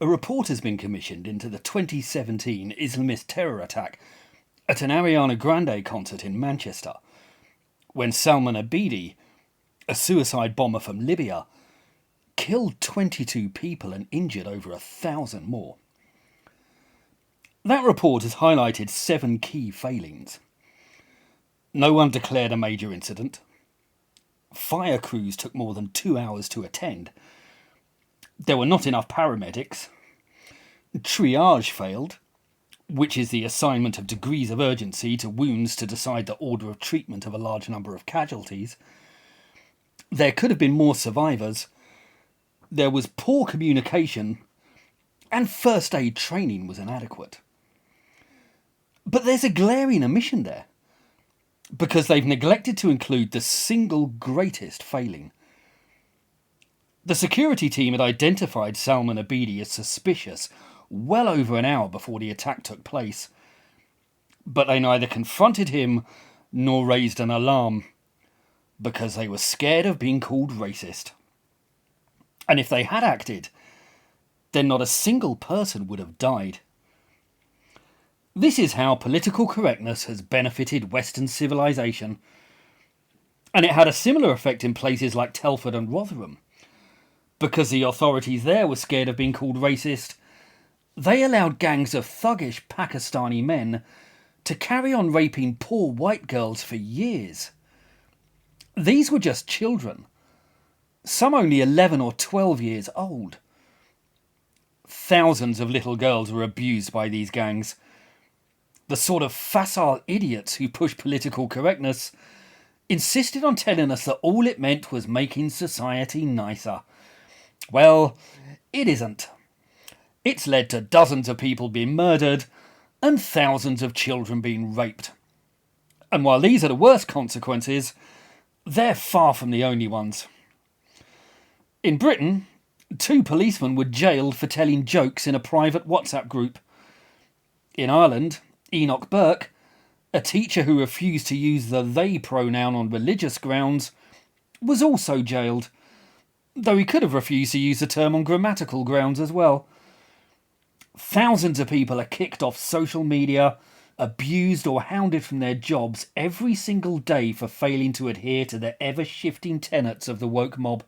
a report has been commissioned into the 2017 Islamist terror attack at an Ariana Grande concert in Manchester, when Salman Abedi, a suicide bomber from Libya, killed 22 people and injured over 1,000 more. That report has highlighted 7 key failings. No one declared a major incident. Fire crews took more than 2 hours to attend. There were not enough paramedics. Triage failed, which is the assignment of degrees of urgency to wounds to decide the order of treatment of a large number of casualties. There could have been more survivors. There was poor communication, and first aid training was inadequate. But there's a glaring omission there, because they've neglected to include the single greatest failing. The security team had identified Salman Abedi as suspicious well over an hour before the attack took place, but they neither confronted him nor raised an alarm, because they were scared of being called racist. And if they had acted, then not a single person would have died. This is how political correctness has benefited Western civilization, and it had a similar effect in places like Telford and Rotherham. Because the authorities there were scared of being called racist, they allowed gangs of thuggish Pakistani men to carry on raping poor white girls for years. These were just children, some only 11 or 12 years old. Thousands of little girls were abused by these gangs. The sort of facile idiots who push political correctness insisted on telling us that all it meant was making society nicer. Well, it isn't. It's led to dozens of people being murdered and thousands of children being raped. And while these are the worst consequences, they're far from the only ones. In Britain, 2 policemen were jailed for telling jokes in a private WhatsApp group. In Ireland, Enoch Burke, a teacher who refused to use the they pronoun on religious grounds, was also jailed, though he could have refused to use the term on grammatical grounds as well. Thousands of people are kicked off social media, abused or hounded from their jobs every single day for failing to adhere to the ever-shifting tenets of the woke mob.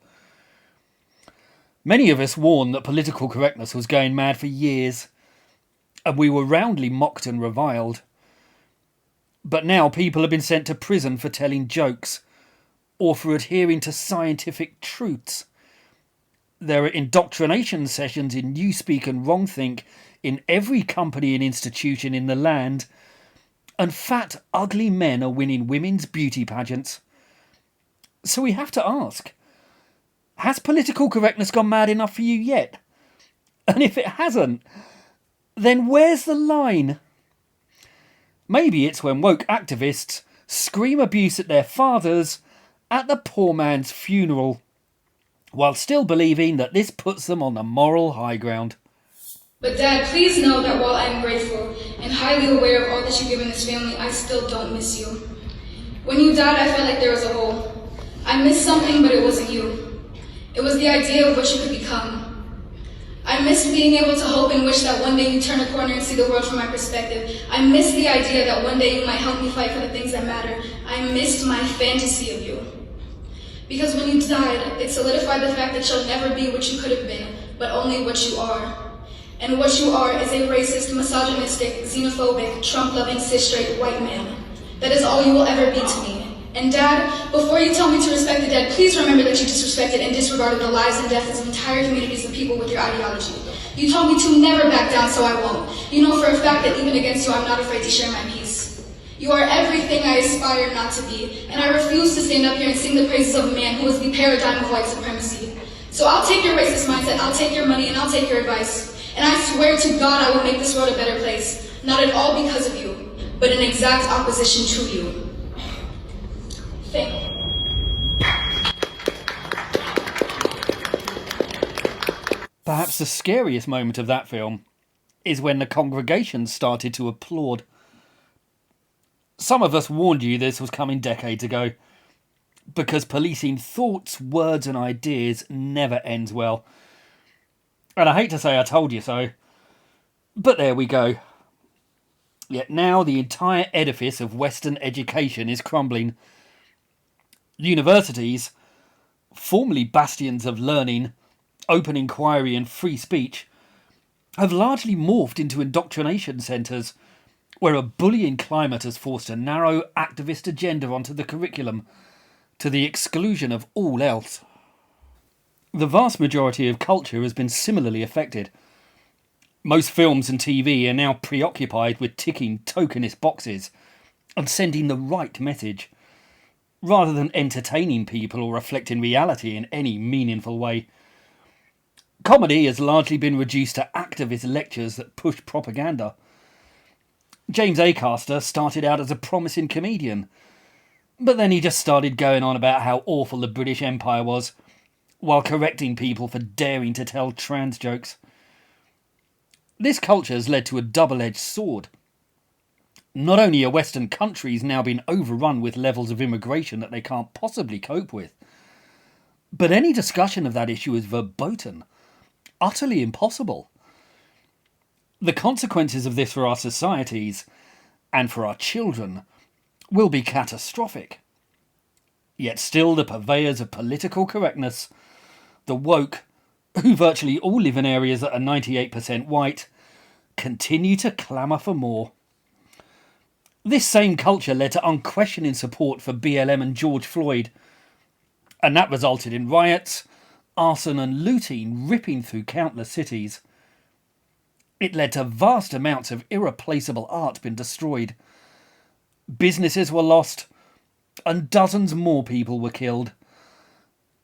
Many of us warned that political correctness was going mad for years, and we were roundly mocked and reviled. But now people have been sent to prison for telling jokes, or for adhering to scientific truths. There are indoctrination sessions in Newspeak and Wrongthink in every company and institution in the land, and fat, ugly men are winning women's beauty pageants. So we have to ask, has political correctness gone mad enough for you yet? And if it hasn't, then where's the line? Maybe it's when woke activists scream abuse at their fathers at the poor man's funeral, while still believing that this puts them on the moral high ground. But Dad, please know that while I am grateful and highly aware of all that you've given this family, I still don't miss you. When you died, I felt like there was a hole. I missed something, but it wasn't you. It was the idea of what you could become. I missed being able to hope and wish that one day you'd turn a corner and see the world from my perspective. I missed the idea that one day you might help me fight for the things that matter. I missed my fantasy of you. Because when you died, it solidified the fact that you'll never be what you could have been, but only what you are. And what you are is a racist, misogynistic, xenophobic, Trump-loving, cis-straight white man. That is all you will ever be to me. And Dad, before you tell me to respect the dead, please remember that you disrespected and disregarded the lives and deaths of entire communities of people with your ideology. You told me to never back down, so I won't. You know for a fact that even against you, I'm not afraid to share my peace. You are everything I aspire not to be, and I refuse to stand up here and sing the praises of a man who is the paradigm of white supremacy. So I'll take your racist mindset, I'll take your money, and I'll take your advice. And I swear to God I will make this world a better place, not at all because of you, but in exact opposition to you. Thank you. Perhaps the scariest moment of that film is when the congregation started to applaud. Some of us warned you this was coming decades ago, because policing thoughts, words and ideas never ends well. And I hate to say I told you so, but there we go. Yet now the entire edifice of Western education is crumbling. Universities, formerly bastions of learning, open inquiry and free speech, have largely morphed into indoctrination centres where a bullying climate has forced a narrow activist agenda onto the curriculum to the exclusion of all else. The vast majority of culture has been similarly affected. Most films and TV are now preoccupied with ticking tokenist boxes and sending the right message, rather than entertaining people or reflecting reality in any meaningful way. Comedy has largely been reduced to activist lectures that push propaganda. James Acaster started out as a promising comedian, but then he just started going on about how awful the British Empire was, while correcting people for daring to tell trans jokes. This culture has led to a double-edged sword. Not only are Western countries now being overrun with levels of immigration that they can't possibly cope with, but any discussion of that issue is verboten, utterly impossible. The consequences of this for our societies and for our children will be catastrophic. Yet still the purveyors of political correctness, the woke, who virtually all live in areas that are 98% white, continue to clamour for more. This same culture led to unquestioning support for BLM and George Floyd, and that resulted in riots, arson and looting ripping through countless cities. It led to vast amounts of irreplaceable art being destroyed. Businesses were lost, and dozens more people were killed.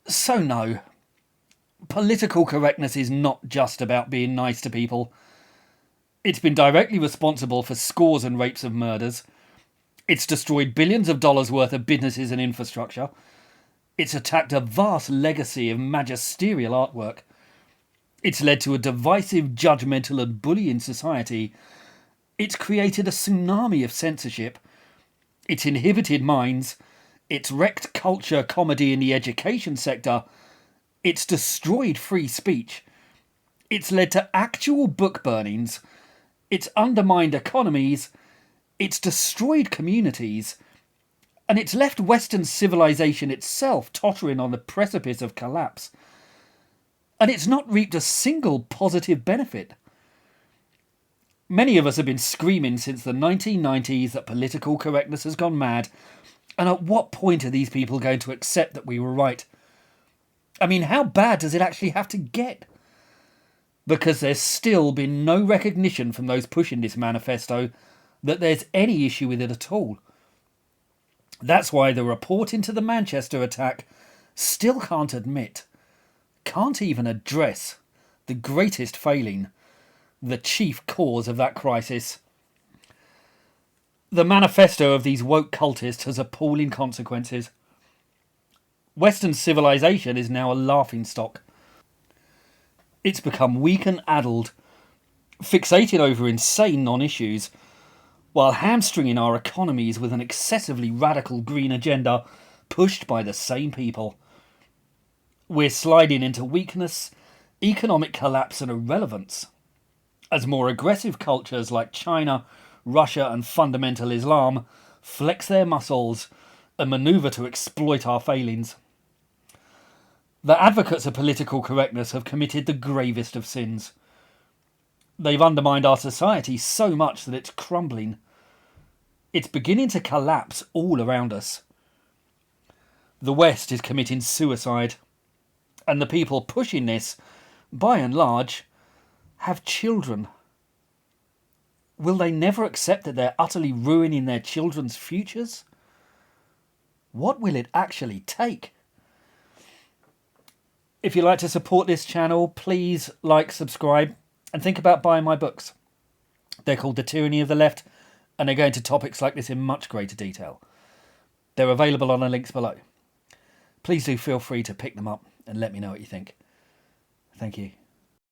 So no, political correctness is not just about being nice to people. It's been directly responsible for scores and rapes of murders. It's destroyed billions of dollars worth of businesses and infrastructure. It's attacked a vast legacy of magisterial artwork. It's led to a divisive, judgmental and bullying society. It's created a tsunami of censorship. It's inhibited minds. It's wrecked culture, comedy in the education sector. It's destroyed free speech. It's led to actual book burnings. It's undermined economies. It's destroyed communities. And it's left Western civilization itself tottering on the precipice of collapse. And it's not reaped a single positive benefit. Many of us have been screaming since the 1990s that political correctness has gone mad. And at what point are these people going to accept that we were right? I mean, how bad does it actually have to get? Because there's still been no recognition from those pushing this manifesto that there's any issue with it at all. That's why the report into the Manchester attack still can't admit, can't even address the greatest failing, the chief cause of that crisis. The manifesto of these woke cultists has appalling consequences. Western civilization is now a laughingstock. It's become weak and addled, fixated over insane non-issues, while hamstringing our economies with an excessively radical green agenda pushed by the same people. We're sliding into weakness, economic collapse and irrelevance, as more aggressive cultures like China, Russia and fundamental Islam flex their muscles and manoeuvre to exploit our failings. The advocates of political correctness have committed the gravest of sins. They've undermined our society so much that it's crumbling. It's beginning to collapse all around us. The West is committing suicide, and the people pushing this, by and large, have children. Will they never accept that they're utterly ruining their children's futures? What will it actually take? If you'd like to support this channel, please like, subscribe, and think about buying my books. They're called The Tyranny of the Left, and they go into topics like this in much greater detail. They're available on the links below. Please do feel free to pick them up and let me know what you think. Thank you.